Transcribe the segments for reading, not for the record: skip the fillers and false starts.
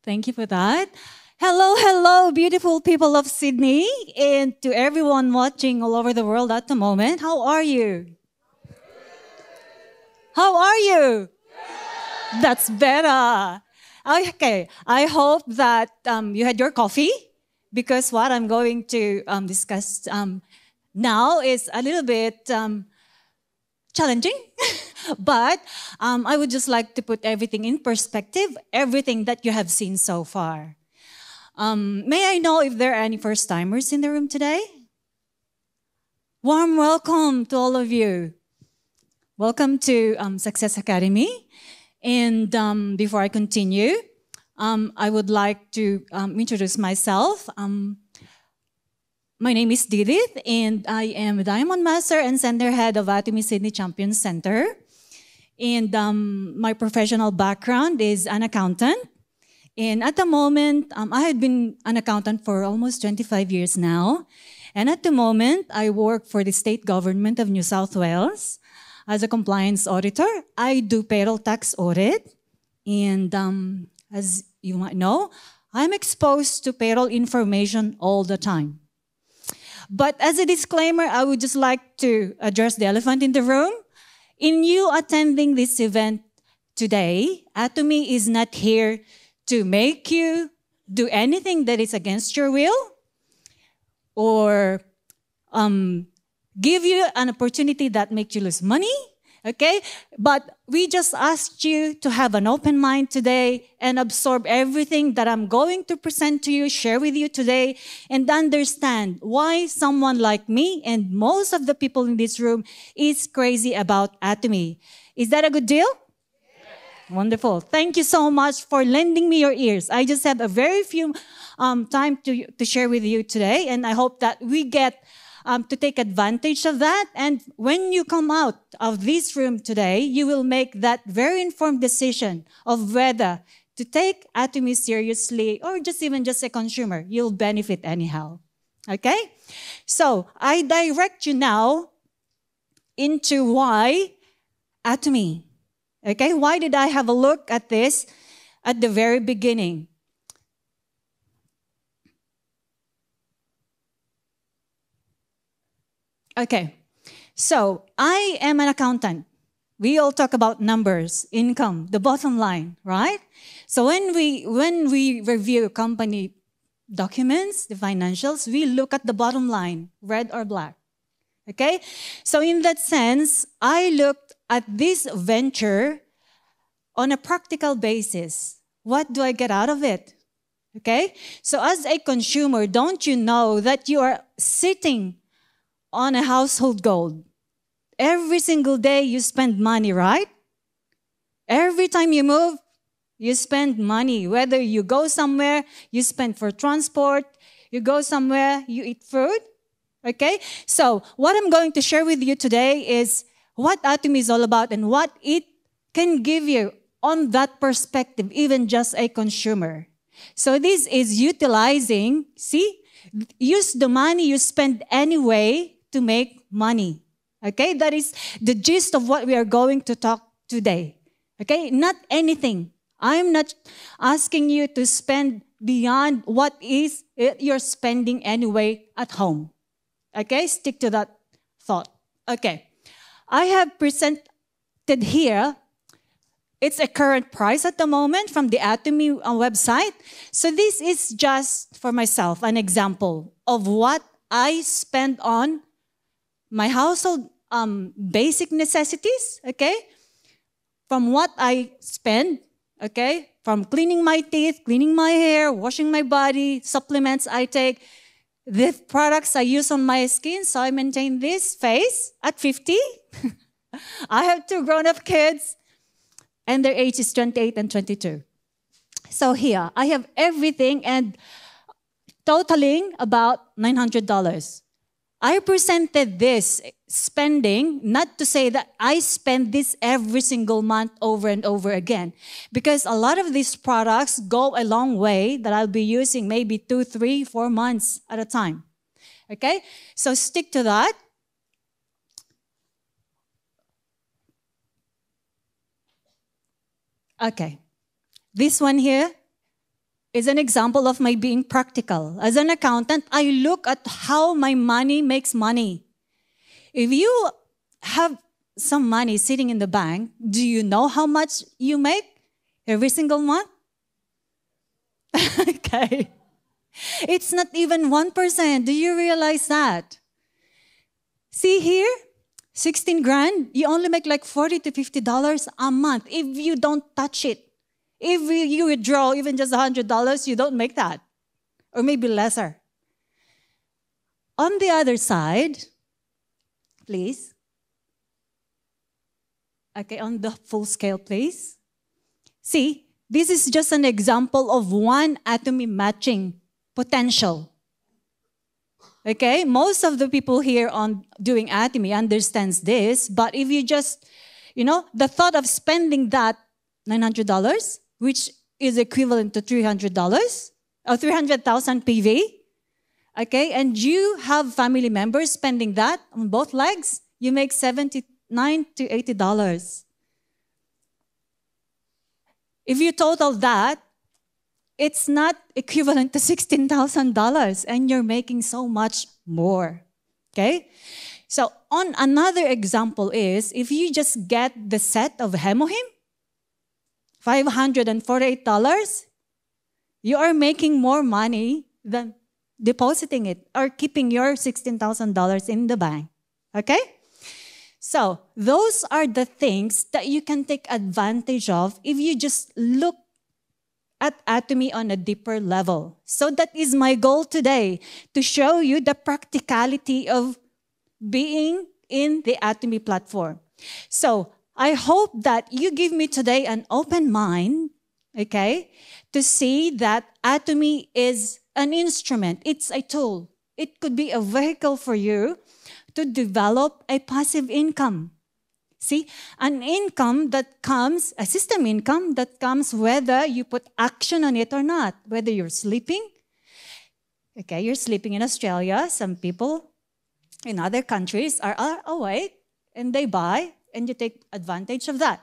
Thank you for that. Hello, hello, beautiful people of Sydney, and to everyone watching all over the world at the moment. How are you? How are you? That's better. Okay, I hope that you had your coffee because what I'm going to discuss now is a little bit challenging, but I would just like to put everything in perspective, everything that you have seen so far. May I know if there are any first timers in the room today? Warm welcome to all of you. Welcome to Success Academy. And before I continue, I would like to introduce myself. My name is Didith, and I am a Diamond Master and Center Head of Atomy Sydney Champions Center. And my professional background is an accountant. And at the moment, I had been an accountant for almost 25 years now. And at the moment, I work for the state government of New South Wales as a compliance auditor. I do payroll tax audit. And as you might know, I'm exposed to payroll information all the time. But as a disclaimer, I would just like to address the elephant in the room. In you attending this event today, Atomy is not here to make you do anything that is against your will or give you an opportunity that makes you lose money, okay? But we just asked you to have an open mind today and absorb everything that I'm going to present to you, share with you today, and understand why someone like me and most of the people in this room is crazy about Atomy. Is that a good deal? Wonderful. Thank you so much for lending me your ears. I just have a very few time to share with you today, and I hope that we get to take advantage of that. And when you come out of this room today, you will make that very informed decision of whether to take Atomy seriously or just a consumer. You'll benefit anyhow. Okay? So I direct you now into why Atomy. Okay, why did I have a look at this at the very beginning? Okay, so I am an accountant. We all talk about numbers, income, the bottom line, right? So when we review company documents, the financials, we look at the bottom line, red or black. Okay? So in that sense, I looked at this venture on a practical basis. What do I get out of it? Okay? So as a consumer, don't you know that you are sitting on a household gold? Every single day you spend money, right? Every time you move, you spend money. Whether you go somewhere, you spend for transport, you go somewhere, you eat food. Okay? So what I'm going to share with you today is what Atomy is all about and what it can give you on that perspective, even just a consumer. So this is utilizing, use the money you spend anyway to make money. Okay? That is the gist of what we are going to talk today. Okay? Not anything. I'm not asking you to spend beyond what is you're spending anyway at home. Okay, stick to that thought. Okay, I have presented here, it's a current price at the moment from the Atomy website. So this is just for myself, an example of what I spend on my household basic necessities, okay? From what I spend, okay? From cleaning my teeth, cleaning my hair, washing my body, supplements I take, the products I use on my skin, so I maintain this face at 50. I have 2 grown-up kids, and their age is 28 and 22. So here, I have everything and totaling about $900. I presented this spending, not to say that I spend this every single month over and over again, because a lot of these products go a long way that I'll be using maybe 2, 3, 4 months at a time. Okay? So stick to that. Okay. This one here, is an example of my being practical. As an accountant, I look at how my money makes money. If you have some money sitting in the bank, do you know how much you make every single month? Okay. It's not even 1%. Do you realize that? See here, 16 grand, you only make like $40 to $50 a month if you don't touch it. If you withdraw even just $100, you don't make that. Or maybe lesser. On the other side, please. Okay, on the full scale, please. See, this is just an example of one Atomy matching potential. Okay, most of the people here on doing Atomy understands this, but if you just, the thought of spending that $900, which is equivalent to $300 or 300,000 PV, okay, and you have family members spending that on both legs, you make $79 to $80. If you total that, it's not equivalent to $16,000, and you're making so much more, okay? So on another example is, if you just get the set of Hemohim, $548, you are making more money than depositing it or keeping your $16,000 in the bank, okay? So those are the things that you can take advantage of if you just look at Atomy on a deeper level. So that is my goal today, to show you the practicality of being in the Atomy platform. So I hope that you give me today an open mind, okay, to see that Atomy is an instrument. It's a tool. It could be a vehicle for you to develop a passive income. See, an income that comes, a system income that comes whether you put action on it or not, whether you're sleeping. Okay, you're sleeping in Australia. Some people in other countries are awake and they buy, and you take advantage of that.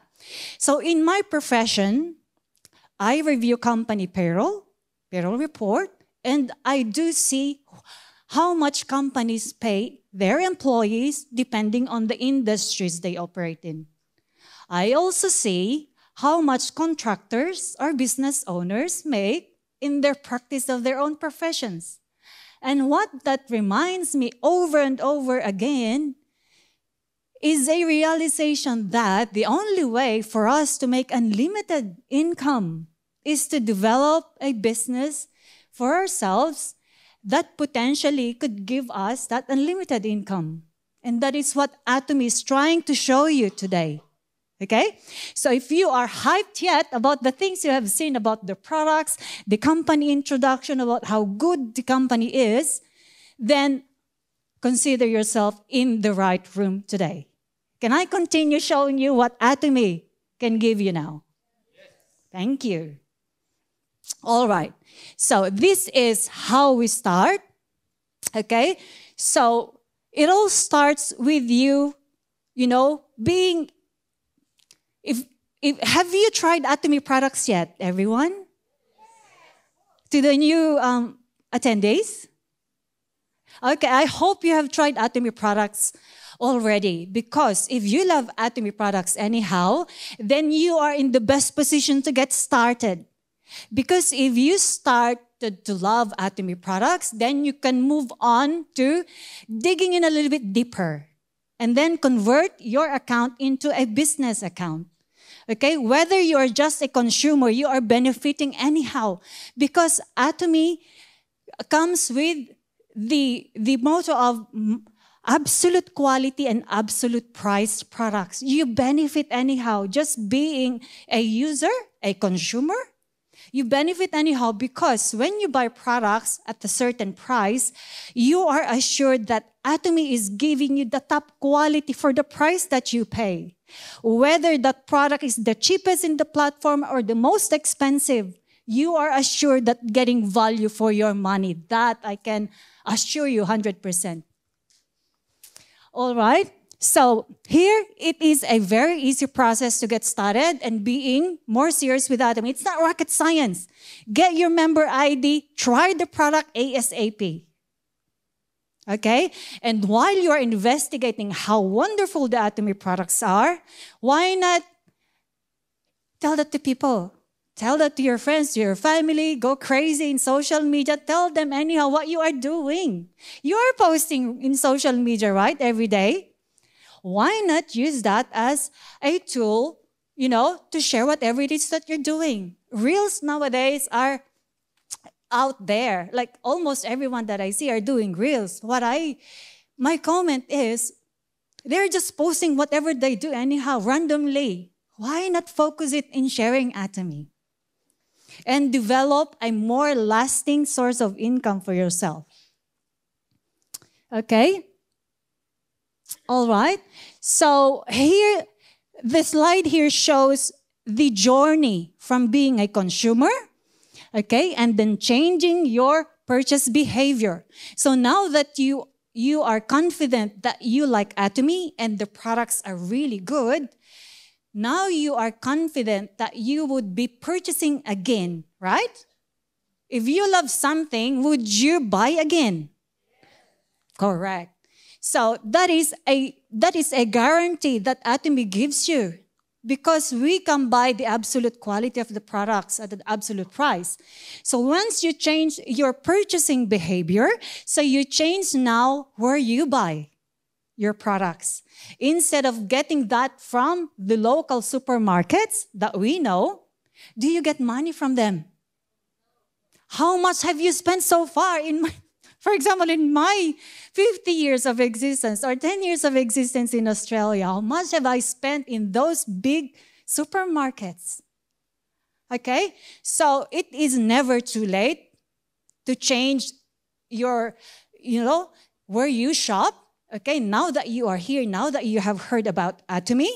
So in my profession, I review company payroll report, and I do see how much companies pay their employees depending on the industries they operate in. I also see how much contractors or business owners make in their practice of their own professions. And what that reminds me over and over again is a realization that the only way for us to make unlimited income is to develop a business for ourselves that potentially could give us that unlimited income. And that is what Atomy is trying to show you today. Okay? So if you are hyped yet about the things you have seen about the products, the company introduction, about how good the company is, then consider yourself in the right room today. Can I continue showing you what Atomy can give you now? Yes. Thank you. All right. So this is how we start. Okay? So it all starts with you, being... Have you tried Atomy products yet, everyone? Yes. To the new attendees? Okay, I hope you have tried Atomy products already, because if you love Atomy products anyhow, then you are in the best position to get started. Because if you start to love Atomy products, then you can move on to digging in a little bit deeper and then convert your account into a business account. Okay, whether you are just a consumer, you are benefiting anyhow, because Atomy comes with the motto of absolute quality and absolute price products. You benefit anyhow, just being a user, a consumer. You benefit anyhow because when you buy products at a certain price, you are assured that Atomy is giving you the top quality for the price that you pay. Whether that product is the cheapest in the platform or the most expensive, you are assured that getting value for your money. That I can assure you 100%. All right. So here, it is a very easy process to get started and being more serious with Atomy. It's not rocket science. Get your member ID, try the product ASAP. Okay? And while you're investigating how wonderful the Atomy products are, why not tell that to people? Tell that to your friends, to your family, go crazy in social media. Tell them anyhow what you are doing. You're posting in social media, right, every day. Why not use that as a tool, to share whatever it is that you're doing? Reels nowadays are out there. Like almost everyone that I see are doing reels. My comment is, they're just posting whatever they do anyhow, randomly. Why not focus it in sharing Atomy? And develop a more lasting source of income for yourself. Okay? All right. So here, the slide here shows the journey from being a consumer, okay, and then changing your purchase behavior. So now that you are confident that you like Atomy and the products are really good, now you are confident that you would be purchasing again, right? If you love something, would you buy again? Correct. So that is a guarantee that Atomy gives you, because we can buy the absolute quality of the products at the absolute price. So once you change your purchasing behavior, so you change now where you buy your products. Instead of getting that from the local supermarkets that we know, do you get money from them? How much have you spent so far for example, in my 50 years of existence or 10 years of existence in Australia, how much have I spent in those big supermarkets? Okay? So it is never too late to change your, where you shop. Okay? Now that you are here, now that you have heard about Atomy,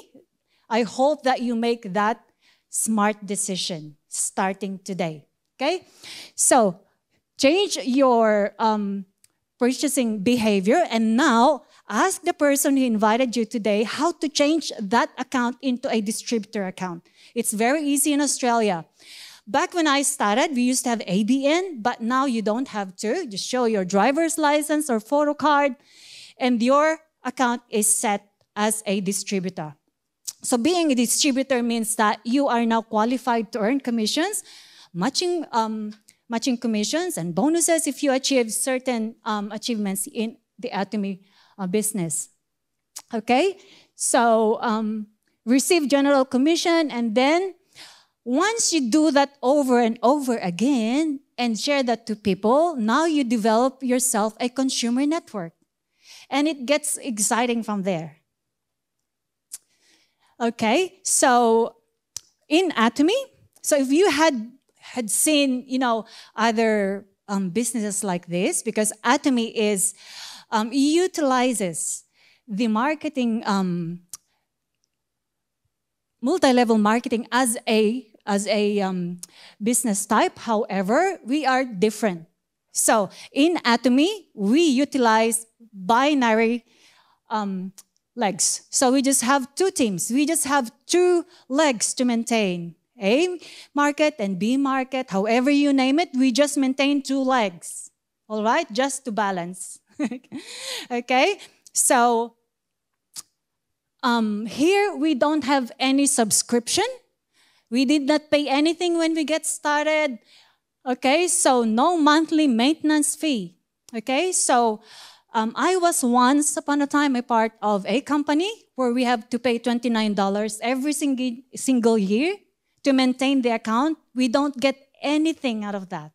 I hope that you make that smart decision starting today. Okay? So, change your purchasing behavior, and now ask the person who invited you today how to change that account into a distributor account. It's very easy in Australia. Back when I started, we used to have ABN, but now you don't have to. Just show your driver's license or photo card, and your account is set as a distributor. So being a distributor means that you are now qualified to earn commissions, matching commissions and bonuses if you achieve certain achievements in the Atomy business. Okay? So receive general commission, and then once you do that over and over again and share that to people, now you develop yourself a consumer network. And it gets exciting from there. Okay? So in Atomy, so if you had seen, other businesses like this, because Atomy utilizes the marketing, multi-level marketing as a business type. However, we are different. So in Atomy, we utilize binary legs. So we just have two teams. We just have two legs to maintain. A market and B market, however you name it, we just maintain two legs. All right? Just to balance. Okay? So here we don't have any subscription. We did not pay anything when we get started. Okay? So no monthly maintenance fee. Okay? So I was once upon a time a part of a company where we have to pay $29 every single year to maintain the account. We don't get anything out of that.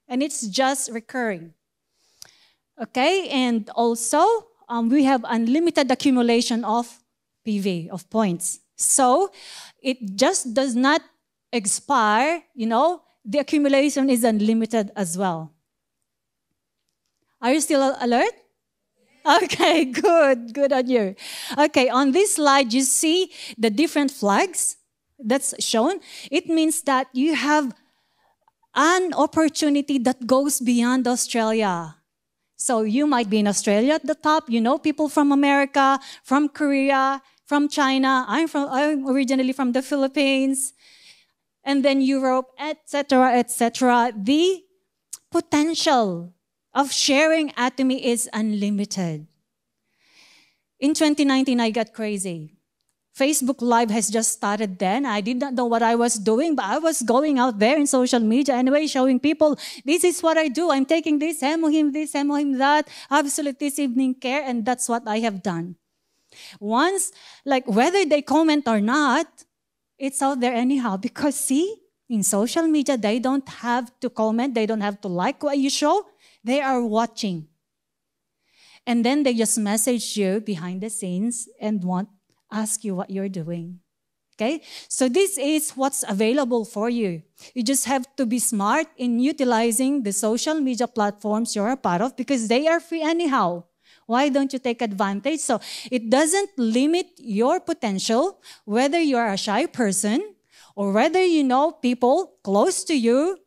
And it's just recurring. Okay? And also, we have unlimited accumulation of PV, of points. So, it just does not expire, the accumulation is unlimited as well. Are you still alert? Okay, good on you. Okay, on this slide, you see the different flags that's shown. It means that you have an opportunity that goes beyond Australia. So you might be in Australia at the top. You know people from America, from Korea, from China. I'm originally from the Philippines, and then Europe, etc., etc. The potential of sharing Atomy is unlimited. In 2019, I got crazy. Facebook Live has just started then. I did not know what I was doing, but I was going out there in social media anyway, showing people, this is what I do. I'm taking this, Hemohim this, Hemohim that, Absolute this evening care, and that's what I have done. Once, like whether they comment or not, it's out there anyhow. Because see, in social media, they don't have to comment, they don't have to like what you show, they are watching. And then they just message you behind the scenes and ask you what you're doing. Okay? So this is what's available for you. You just have to be smart in utilizing the social media platforms you're a part of because they are free anyhow. Why don't you take advantage? So it doesn't limit your potential, whether you're a shy person or whether you know people close to you,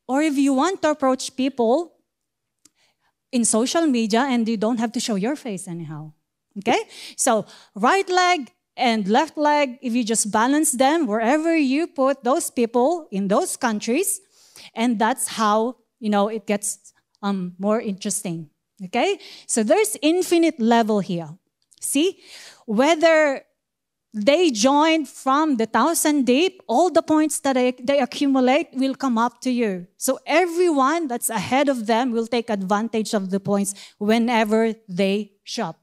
or if you want to approach people in social media and you don't have to show your face anyhow. Okay? So right leg and left leg, if you just balance them wherever you put those people in those countries, and that's how, it gets more interesting. Okay? So there's infinite level here. See? Whether they join from the 1,000 deep, all the points that they accumulate will come up to you. So everyone that's ahead of them will take advantage of the points whenever they shop.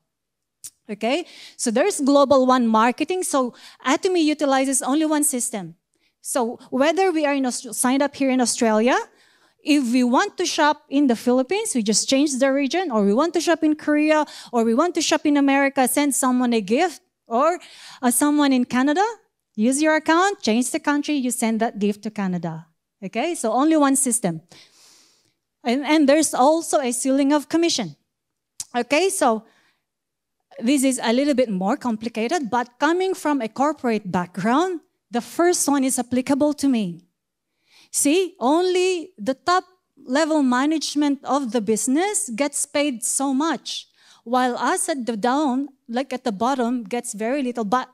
Okay? So there's Global One marketing. So Atomy utilizes only one system. So whether we are signed up here in Australia, if we want to shop in the Philippines, we just change the region, or we want to shop in Korea, or we want to shop in America, send someone a gift, or someone in Canada, use your account, change the country, you send that gift to Canada. Okay? So only one system. And there's also a ceiling of commission. Okay? So this is a little bit more complicated, but coming from a corporate background, the first one is applicable to me. See, only the top level management of the business gets paid so much, while us at the down, like at the bottom, gets very little. But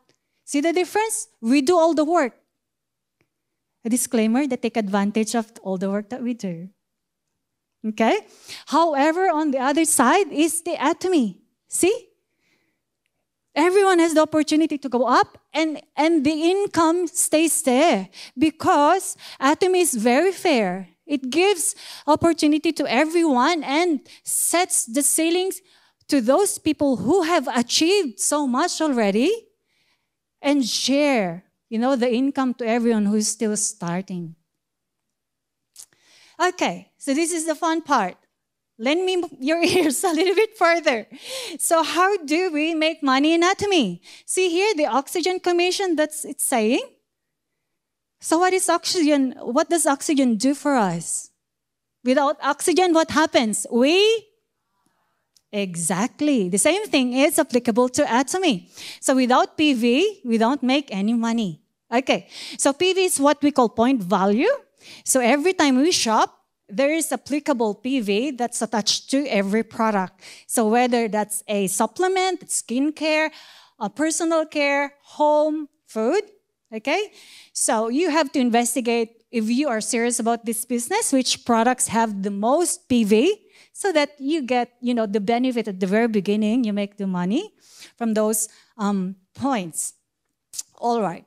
see the difference? We do all the work. A disclaimer, they take advantage of all the work that we do. Okay? However, on the other side is the Atomy. See? Everyone has the opportunity to go up, and the income stays there because Atomy is very fair. It gives opportunity to everyone and sets the ceilings to those people who have achieved so much already and share, the income to everyone who is still starting. Okay, so this is the fun part. Lend me your ears a little bit further. So how do we make money in Atomy? See here, the oxygen commission, that's it's saying. So what is oxygen? What does oxygen do for us? Without oxygen, what happens? Exactly. The same thing is applicable to Atomy. So without PV, we don't make any money. Okay. So PV is what we call point value. So every time we shop, there is applicable PV that's attached to every product. So whether that's a supplement, skincare, personal care, home, food, okay? So you have to investigate if you are serious about this business, which products have the most PV, so that you get, the benefit at the very beginning, you make the money from those points. All right.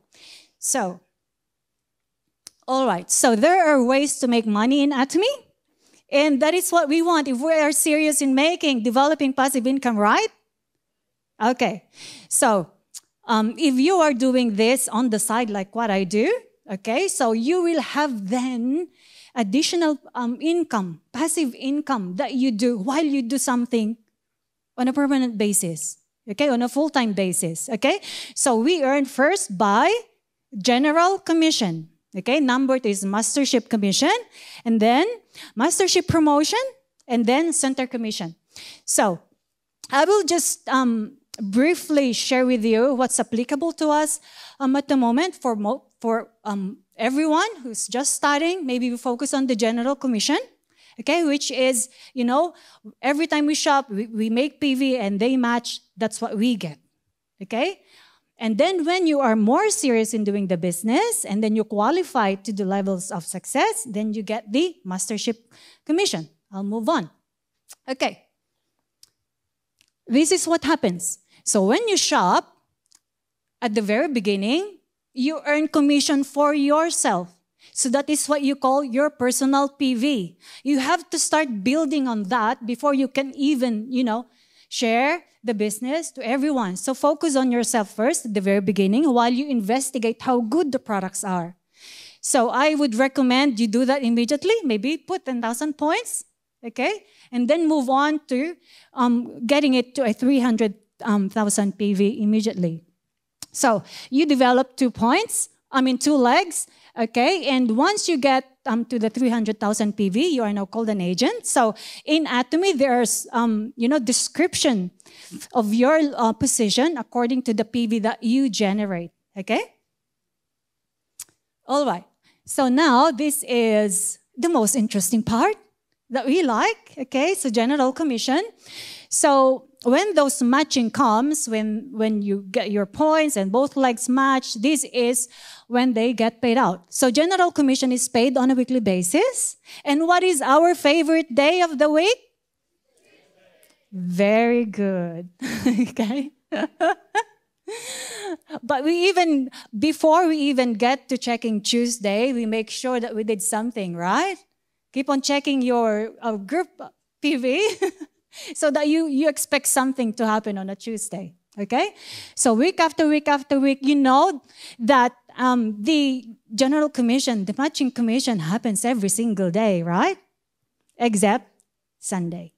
So there are ways to make money in Atomy, and that is what we want if we are serious in developing passive income, right? Okay. So if you are doing this on the side like what I do, okay, so you will have then additional income, passive income that you do while you do something on a permanent basis, okay, on a full-time basis, okay? So we earn first by general commission. Okay, number 2 is mastership commission, and then mastership promotion, and then center commission. So I will just briefly share with you what's applicable to us at the moment for everyone who's just starting. Maybe we focus on the general commission, Okay, which is, every time we shop, we make PV and they match, that's what we get. Okay? And then when you are more serious in doing the business and then you qualify to the levels of success, then you get the mastership commission. I'll move on. Okay. This is what happens. So when you shop, at the very beginning, you earn commission for yourself. So that is what you call your personal PV. You have to start building on that before you can even, share the business to everyone. So focus on yourself first at the very beginning while you investigate how good the products are. So I would recommend you do that immediately. Maybe put 10,000 points, okay? And then move on to getting it to a 300,000 PV immediately. So you develop 2 legs, okay? And once you get to the 300,000 PV, you are now called an agent. So in Atomy, there's, description of your position according to the PV that you generate, okay? All right. So now this is the most interesting part that we like, okay? So general commission. So when those matching comes, when you get your points and both legs match, this is when they get paid out. So general commission is paid on a weekly basis. And what is our favorite day of the week? Very good. Okay? But before we even get to checking Tuesday, we make sure that we did something, right? Keep on checking your group PV so that you expect something to happen on a Tuesday, okay? So week after week after week, you know that the general commission, the matching commission happens every single day, right? Except Sunday.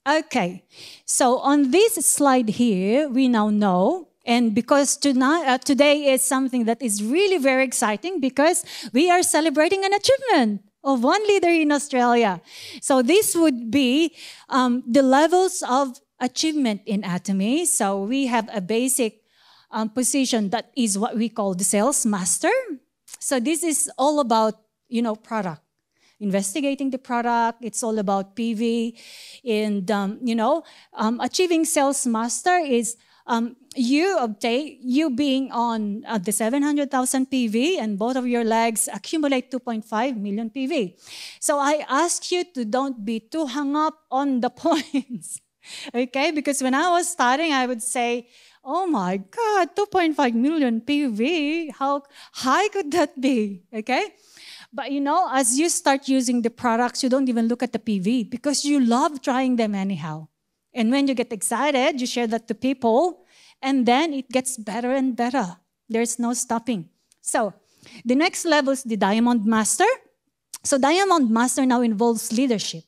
Okay, so on this slide here, we now know, and because today is something that is really very exciting because we are celebrating an achievement of one leader in Australia. So this would be the levels of achievement in Atomy. So we have a basic position that is what we call the sales master. So this is all about, product. Investigating the product, it's all about PV. And, achieving sales master is you being on the 700,000 PV and both of your legs accumulate 2.5 million PV. So I ask you to don't be too hung up on the points, okay? Because when I was starting, I would say, oh my God, 2.5 million PV, how high could that be, okay? But as you start using the products, you don't even look at the PV because you love trying them anyhow. And when you get excited, you share that to people, and then it gets better and better. There's no stopping. So the next level is the Diamond Master. So Diamond Master now involves leadership.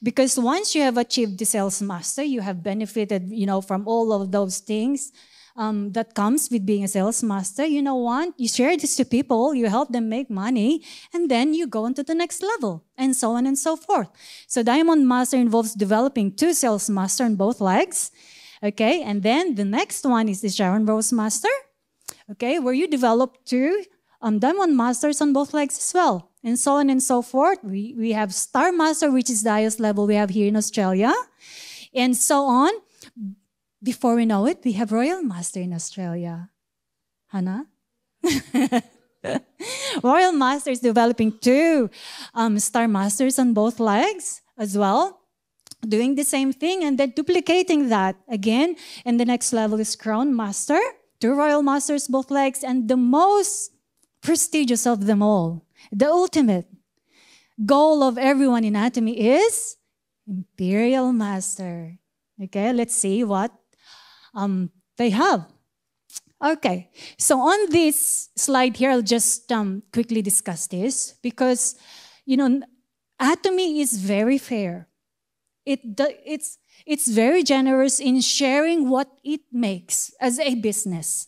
Because once you have achieved the Sales Master, you have benefited, from all of those things that comes with being a sales master. You know what? You share this to people, you help them make money, and then you go on to the next level, and so on and so forth. So Diamond Master involves developing 2 sales master on both legs, okay? And then the next one is the Sharon Rose Master, okay, where you develop 2 Diamond Masters on both legs as well, and so on and so forth. We have Star Master, which is the highest level we have here in Australia, and so on. Before we know it, we have Royal Master in Australia. Hannah? Royal Master is developing 2 Star Masters on both legs as well, doing the same thing and then duplicating that again. And the next level is Crown Master, 2 Royal Masters, both legs, and the most prestigious of them all, the ultimate goal of everyone in Atomy is Imperial Master. Okay, let's see what they have. Okay, so on this slide here, I'll just quickly discuss this because, Atomy is very fair. It's very generous in sharing what it makes as a business.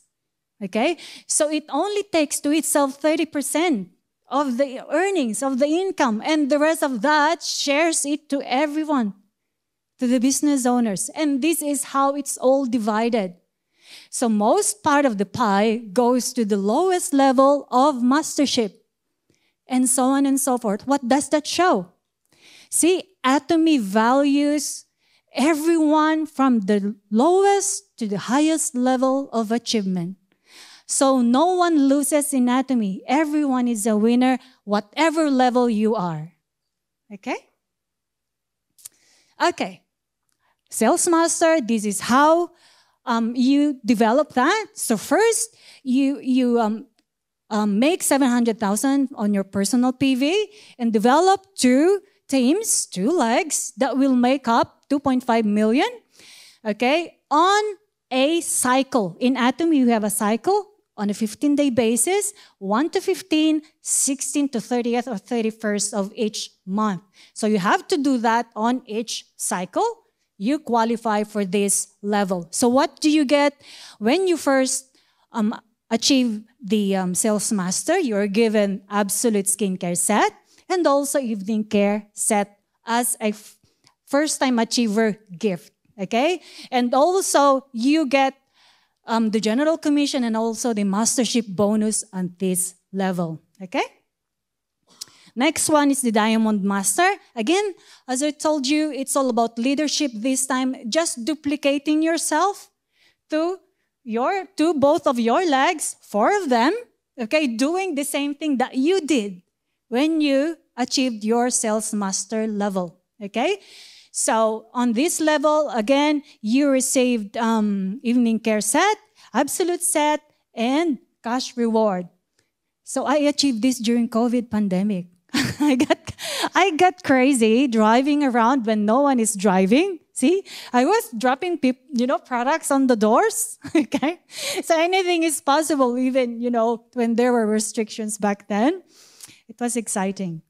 Okay, so it only takes to itself 30% of the earnings, of the income, and the rest of that shares it to everyone, to the business owners. And this is how it's all divided. So most part of the pie goes to the lowest level of mastership. and so on and so forth. What does that show? See, Atomy values everyone from the lowest to the highest level of achievement. So no one loses in Atomy. Everyone is a winner, whatever level you are. Okay? Okay. Sales master, this is how you develop that. So first, you make 700,000 on your personal PV and develop two teams, two legs that will make up 2.5 million. Okay, on a cycle. In Atomy, you have a cycle on a 15-day basis, 1 to 15, 16 to 30th or 31st of each month. So you have to do that on each cycle. You qualify for this level. So what do you get when you first achieve the sales master? You're given absolute skincare set and also evening care set as a first-time achiever gift. Okay? And also you get the general commission and also the mastership bonus on this level. Okay? Next one is the Diamond Master. Again, as I told you, it's all about leadership this time. Just duplicating yourself to both of your legs, 4 of them, okay, doing the same thing that you did when you achieved your Sales Master level. Okay? So on this level, again, you received evening care set, absolute set, and cash reward. So I achieved this during COVID pandemic. I got crazy driving around when no one is driving. See, I was dropping products on the doors. Okay, so anything is possible, even when there were restrictions back then. It was exciting.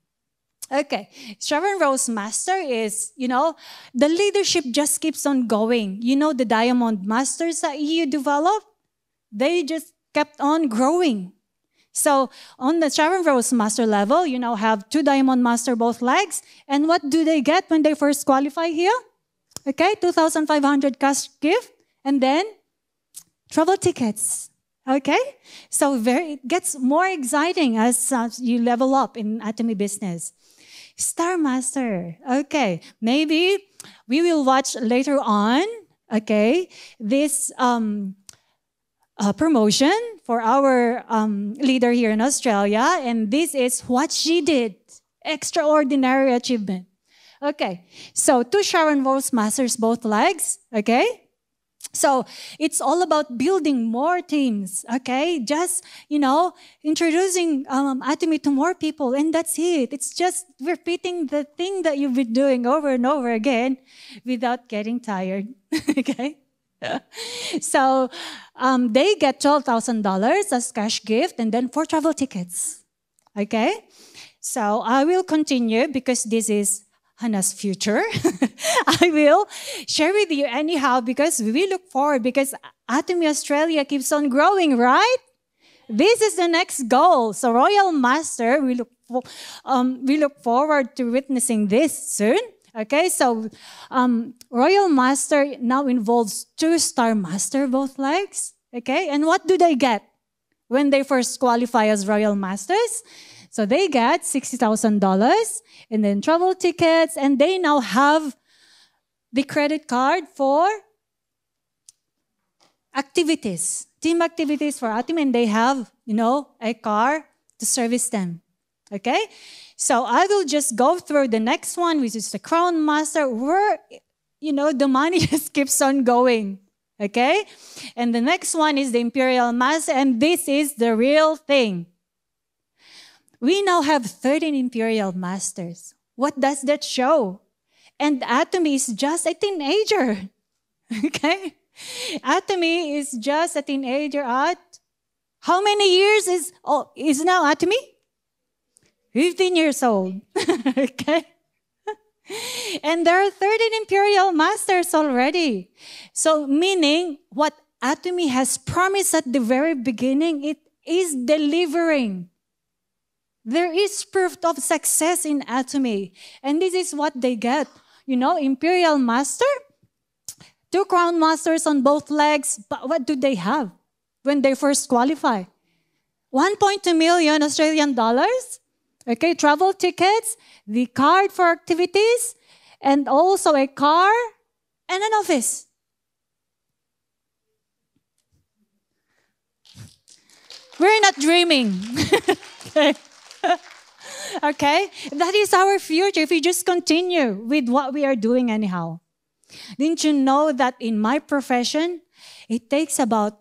Okay, Sharon Rose Master is, the leadership just keeps on going. The Diamond Masters that you developed, they just kept on growing. So on the Sharon Rose Master level, you now have 2 Diamond Master both legs. And what do they get when they first qualify here? Okay, 2,500 cash gift. And then travel tickets. Okay? So it gets more exciting as you level up in Atomy business. Star Master. Okay, maybe we will watch later on, okay, this promotion for our leader here in Australia, and this is what she did. Extraordinary achievement. Okay, so 2 Sharon Rose Masters, both legs, okay? So it's all about building more teams, okay? Just, introducing Atomy to more people, and that's it. It's just repeating the thing that you've been doing over and over again without getting tired, okay? So they get $12,000 as cash gift and then 4 travel tickets. Okay? So I will continue because this is Hannah's future. I will share with you anyhow because we look forward because Atomy Australia keeps on growing, right? This is the next goal. So Royal Master, we look forward to witnessing this soon. Okay, so Royal Master now involves 2 Star Master, both legs. Okay, and what do they get when they first qualify as Royal Masters? So they get $60,000 and then travel tickets, and they now have the credit card for activities, team activities for Atomy, and they have, a car to service them. Okay? So I will just go through the next one, which is the Crown Master, where, the money just keeps on going. Okay? And the next one is the Imperial Master, and this is the real thing. We now have 13 Imperial Masters. What does that show? And Atomy is just a teenager. Okay? Atomy is just a teenager at how many years is now Atomy? 15 years old. Okay? And there are 13 Imperial Masters already. So meaning what Atomy has promised at the very beginning, it is delivering. There is proof of success in Atomy. And this is what they get. Imperial Master, 2 Crown Masters on both legs. But what do they have when they first qualify? 1.2 million Australian dollars. Okay, travel tickets, the card for activities, and also a car and an office. We're not dreaming. Okay, that is our future if we just continue with what we are doing anyhow. Didn't you know that in my profession, it takes about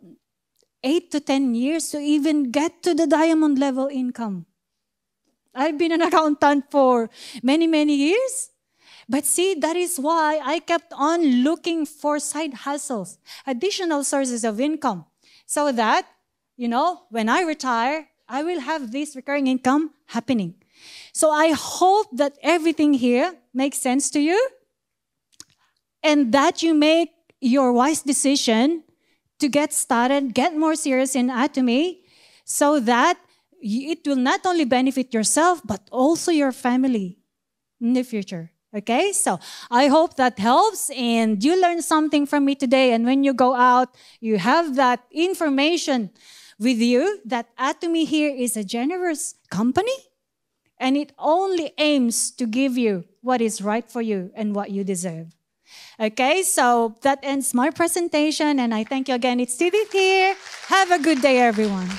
8 to 10 years to even get to the diamond level income? I've been an accountant for many, many years. But see, that is why I kept on looking for side hustles, additional sources of income, so that, when I retire, I will have this recurring income happening. So I hope that everything here makes sense to you and that you make your wise decision to get started, get more serious in Atomy, so that it will not only benefit yourself, but also your family in the future. Okay, so I hope that helps and you learned something from me today. And when you go out, you have that information with you that Atomy here is a generous company and it only aims to give you what is right for you and what you deserve. Okay, so that ends my presentation and I thank you again. It's Stevie here. Have a good day, everyone.